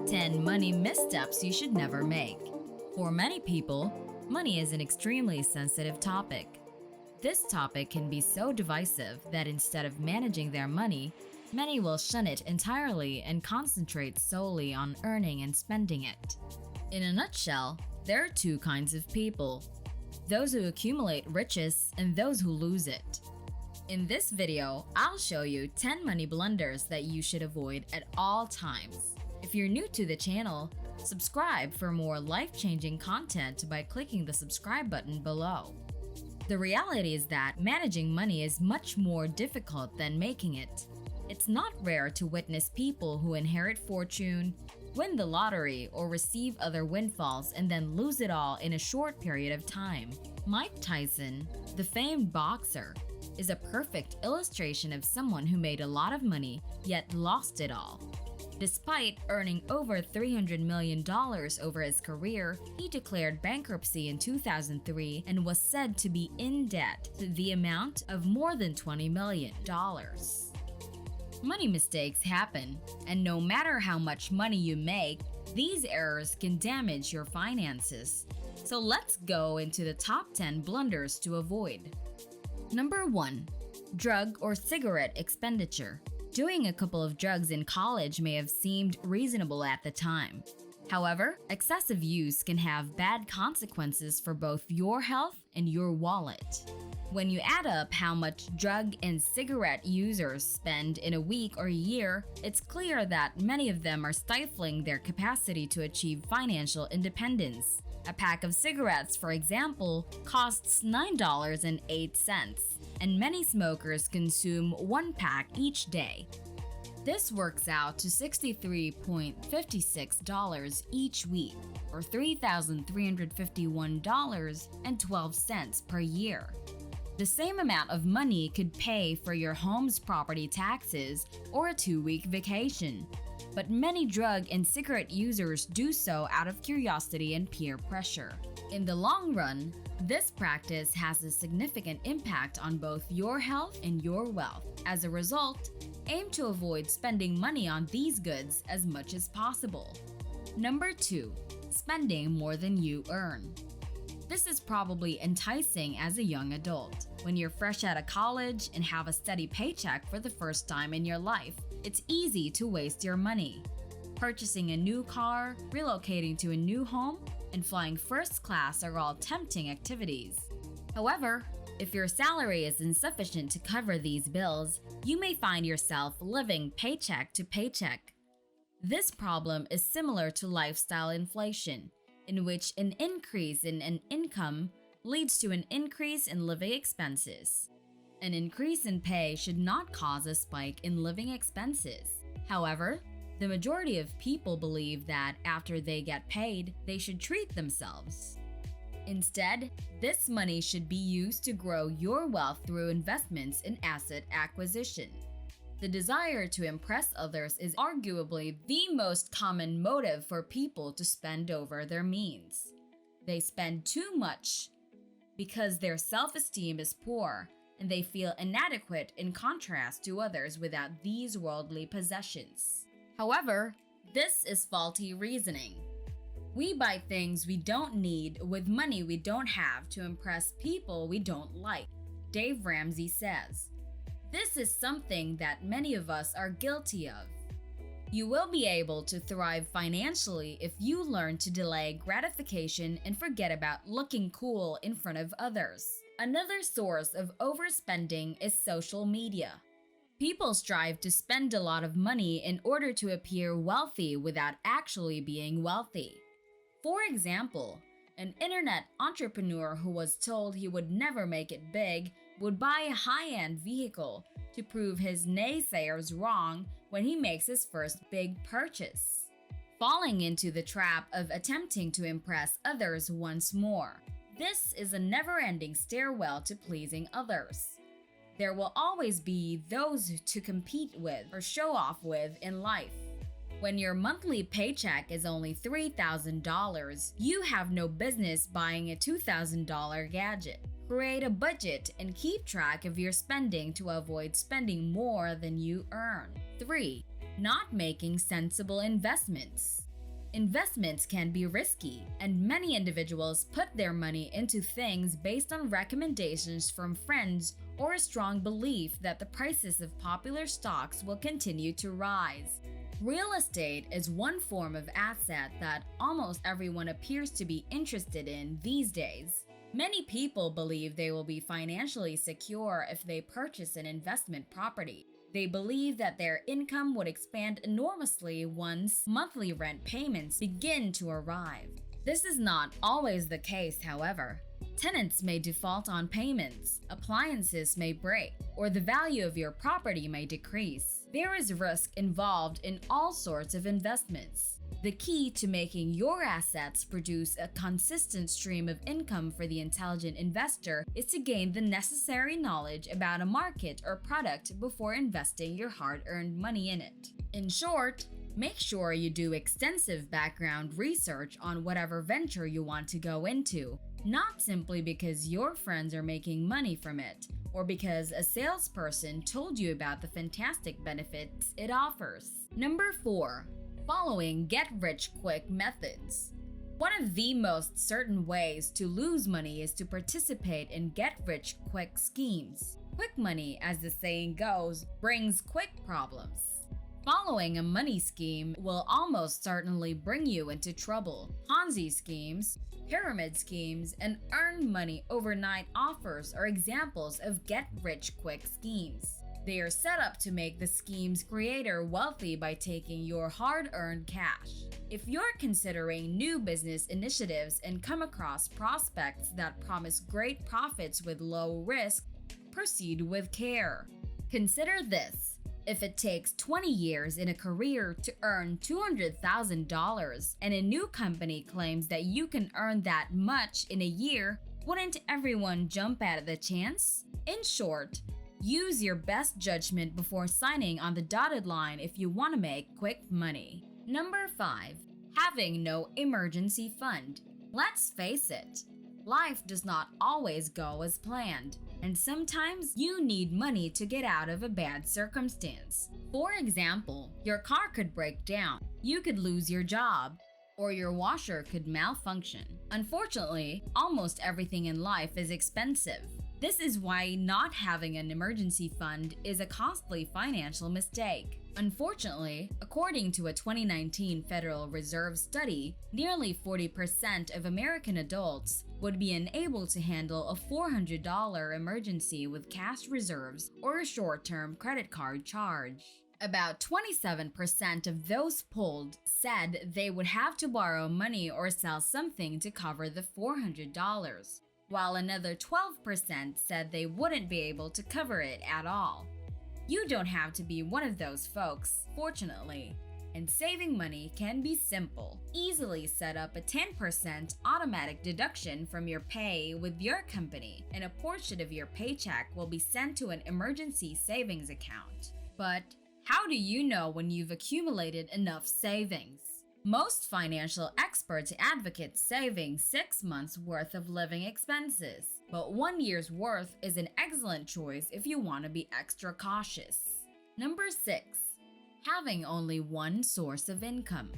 10 money missteps you should never make. For many people, money is an extremely sensitive topic. This topic can be so divisive that instead of managing their money, many will shun it entirely and concentrate solely on earning and spending it. In a nutshell, there are two kinds of people: those who accumulate riches and those who lose it. In this video, I'll show you 10 money blunders that you should avoid at all times. If you're new to the channel, subscribe for more life-changing content by clicking the subscribe button below. The reality is that managing money is much more difficult than making it. It's not rare to witness people who inherit fortune, win the lottery, or receive other windfalls and then lose it all in a short period of time. Mike Tyson, the famed boxer, is a perfect illustration of someone who made a lot of money yet lost it all. Despite earning over $300 million over his career, he declared bankruptcy in 2003 and was said to be in debt to the amount of more than $20 million. Money mistakes happen, and no matter how much money you make, these errors can damage your finances. So let's go into the top 10 blunders to avoid. Number 1. Drug or cigarette expenditure. Doing a couple of drugs in college may have seemed reasonable at the time. However, excessive use can have bad consequences for both your health and your wallet. When you add up how much drug and cigarette users spend in a week or a year, it's clear that many of them are stifling their capacity to achieve financial independence. A pack of cigarettes, for example, costs $9.08, and many smokers consume one pack each day. This works out to $63.56 each week, or $3,351.12 per year. The same amount of money could pay for your home's property taxes or a 2-week vacation. But many drug and cigarette users do so out of curiosity and peer pressure. In the long run, this practice has a significant impact on both your health and your wealth. As a result, aim to avoid spending money on these goods as much as possible. Number 2. Spending more than you earn. This is probably enticing as a young adult. When you're fresh out of college and have a steady paycheck for the first time in your life, it's easy to waste your money. Purchasing a new car, relocating to a new home, and flying first class are all tempting activities. However, if your salary is insufficient to cover these bills, you may find yourself living paycheck to paycheck. This problem is similar to lifestyle inflation, in which an increase in an income leads to an increase in living expenses. An increase in pay should not cause a spike in living expenses. However, the majority of people believe that after they get paid, they should treat themselves. Instead, this money should be used to grow your wealth through investments in asset acquisition. The desire to impress others is arguably the most common motive for people to spend over their means. They spend too much because their self-esteem is poor and they feel inadequate in contrast to others without these worldly possessions. However, this is faulty reasoning. We buy things we don't need with money we don't have to impress people we don't like, Dave Ramsey says. This is something that many of us are guilty of. You will be able to thrive financially if you learn to delay gratification and forget about looking cool in front of others. Another source of overspending is social media. People strive to spend a lot of money in order to appear wealthy without actually being wealthy. For example, an internet entrepreneur who was told he would never make it big would buy a high-end vehicle to prove his naysayers wrong when he makes his first big purchase, falling into the trap of attempting to impress others once more. This is a never-ending stairwell to pleasing others. There will always be those to compete with or show off with in life. When your monthly paycheck is only $3,000, you have no business buying a $2,000 gadget. Create a budget and keep track of your spending to avoid spending more than you earn. 3. Not making sensible investments. Investments can be risky, and many individuals put their money into things based on recommendations from friends or a strong belief that the prices of popular stocks will continue to rise. Real estate is one form of asset that almost everyone appears to be interested in these days. Many people believe they will be financially secure if they purchase an investment property. They believe that their income would expand enormously once monthly rent payments begin to arrive. This is not always the case, however. Tenants may default on payments, appliances may break, or the value of your property may decrease. There is risk involved in all sorts of investments. The key to making your assets produce a consistent stream of income for the intelligent investor is to gain the necessary knowledge about a market or product before investing your hard-earned money in it. In short, make sure you do extensive background research on whatever venture you want to go into, not simply because your friends are making money from it, or because a salesperson told you about the fantastic benefits it offers. Number 4. Following get-rich-quick methods. One of the most certain ways to lose money is to participate in get-rich-quick schemes. Quick money, as the saying goes, brings quick problems. Following a money scheme will almost certainly bring you into trouble. Ponzi schemes, pyramid schemes, and earn money overnight offers are examples of get-rich-quick schemes. They are set up to make the scheme's creator wealthy by taking your hard-earned cash. If you're considering new business initiatives and come across prospects that promise great profits with low risk, proceed with care. Consider this. If it takes 20 years in a career to earn $200,000 and a new company claims that you can earn that much in a year, wouldn't everyone jump at the chance? In short, use your best judgment before signing on the dotted line if you want to make quick money. Number 5. Having no emergency fund. Let's face it, life does not always go as planned, and sometimes you need money to get out of a bad circumstance. For example, your car could break down, you could lose your job, or your washer could malfunction. Unfortunately, almost everything in life is expensive. This is why not having an emergency fund is a costly financial mistake. Unfortunately, according to a 2019 Federal Reserve study, nearly 40% of American adults would be unable to handle a $400 emergency with cash reserves or a short-term credit card charge. About 27% of those polled said they would have to borrow money or sell something to cover the $400. While another 12% said they wouldn't be able to cover it at all. You don't have to be one of those folks, fortunately. And saving money can be simple. Easily set up a 10% automatic deduction from your pay with your company, and a portion of your paycheck will be sent to an emergency savings account. But how do you know when you've accumulated enough savings? Most financial experts advocate saving 6 months' worth of living expenses, but 1 year's worth is an excellent choice if you want to be extra cautious. Number 6. Having only one source of income.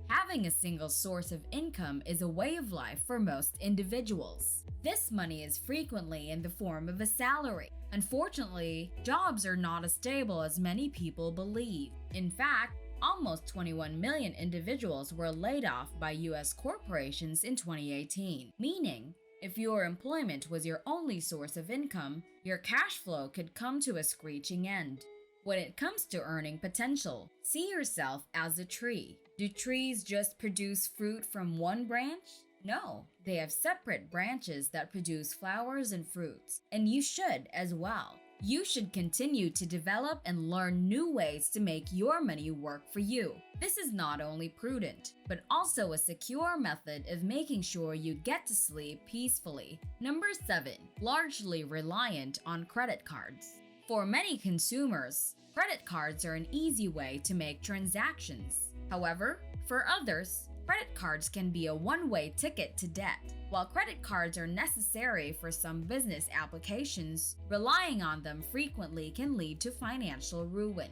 Having a single source of income is a way of life for most individuals. This money is frequently in the form of a salary. Unfortunately, jobs are not as stable as many people believe. In fact, almost 21 million individuals were laid off by U.S. corporations in 2018, meaning if your employment was your only source of income, your cash flow could come to a screeching end. When it comes to earning potential, see yourself as a tree. Do trees just produce fruit from one branch? No, they have separate branches that produce flowers and fruits, and you should as well. You should continue to develop and learn new ways to make your money work for you. This is not only prudent, but also a secure method of making sure you get to sleep peacefully. Number 7. Largely reliant on credit cards. For many consumers, credit cards are an easy way to make transactions. However, for others, credit cards can be a one-way ticket to debt. While credit cards are necessary for some business applications, relying on them frequently can lead to financial ruin.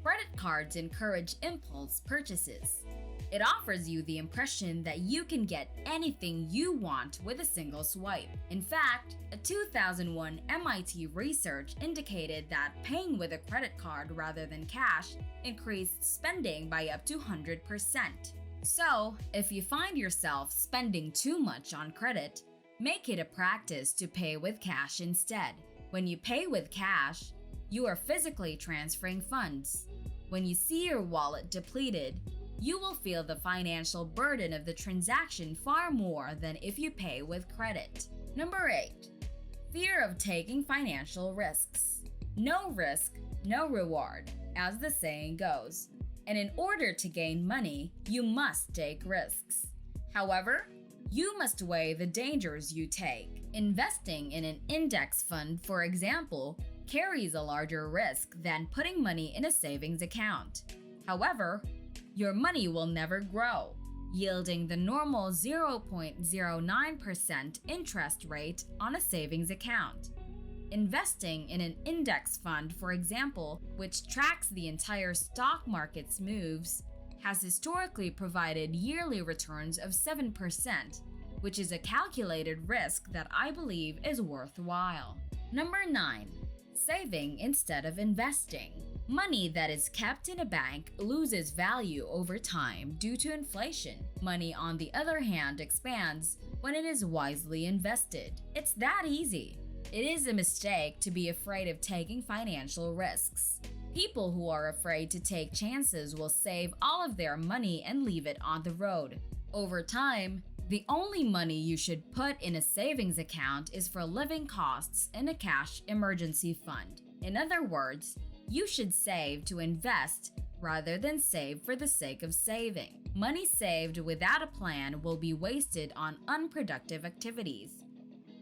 Credit cards encourage impulse purchases. It offers you the impression that you can get anything you want with a single swipe. In fact, a 2001 MIT research indicated that paying with a credit card rather than cash increased spending by up to 100%. So, if you find yourself spending too much on credit, make it a practice to pay with cash instead. When you pay with cash, you are physically transferring funds. When you see your wallet depleted, you will feel the financial burden of the transaction far more than if you pay with credit. Number 8. Fear of taking financial risks. No risk, no reward, as the saying goes. And in order to gain money, you must take risks. However, you must weigh the dangers you take. Investing in an index fund, for example, carries a larger risk than putting money in a savings account. However, your money will never grow, yielding the normal 0.09% interest rate on a savings account. Investing in an index fund, for example, which tracks the entire stock market's moves, has historically provided yearly returns of 7%, which is a calculated risk that I believe is worthwhile. Number 9. Saving instead of investing. Money that is kept in a bank loses value over time due to inflation. Money, on the other hand, expands when it is wisely invested. It's that easy. It is a mistake to be afraid of taking financial risks. People who are afraid to take chances will save all of their money and leave it on the road. Over time, the only money you should put in a savings account is for living costs and a cash emergency fund. In other words, you should save to invest rather than save for the sake of saving. Money saved without a plan will be wasted on unproductive activities.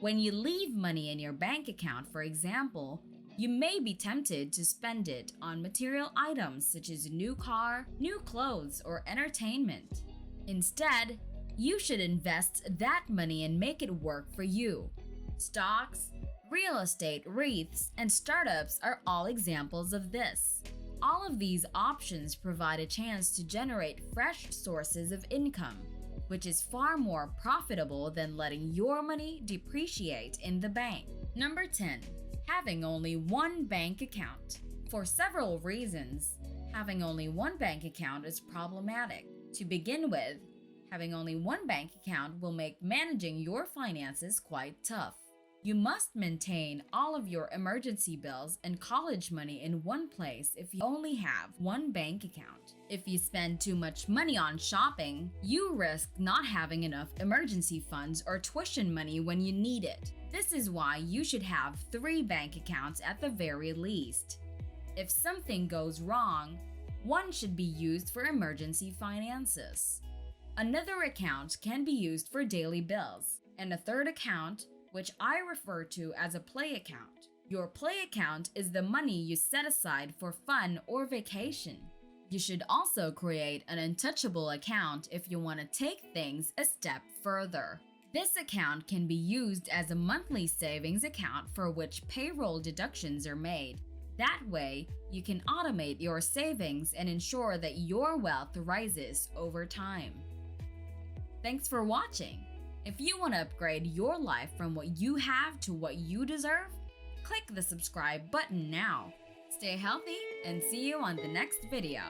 When you leave money in your bank account, for example, you may be tempted to spend it on material items such as a new car, new clothes, or entertainment. Instead, you should invest that money and make it work for you. Stocks, real estate, REITs, and startups are all examples of this. All of these options provide a chance to generate fresh sources of income, which is far more profitable than letting your money depreciate in the bank. Number 10. Having only one bank account. For several reasons, having only one bank account is problematic. To begin with, having only one bank account will make managing your finances quite tough. You must maintain all of your emergency bills and college money in one place if you only have one bank account. If you spend too much money on shopping, you risk not having enough emergency funds or tuition money when you need it. This is why you should have 3 bank accounts at the very least. If something goes wrong, one should be used for emergency finances. Another account can be used for daily bills, and a third account, which I refer to as a play account. Your play account is the money you set aside for fun or vacation. You should also create an untouchable account if you want to take things a step further. This account can be used as a monthly savings account for which payroll deductions are made. That way, you can automate your savings and ensure that your wealth rises over time. Thanks for watching. If you want to upgrade your life from what you have to what you deserve, click the subscribe button now. Stay healthy and see you on the next video.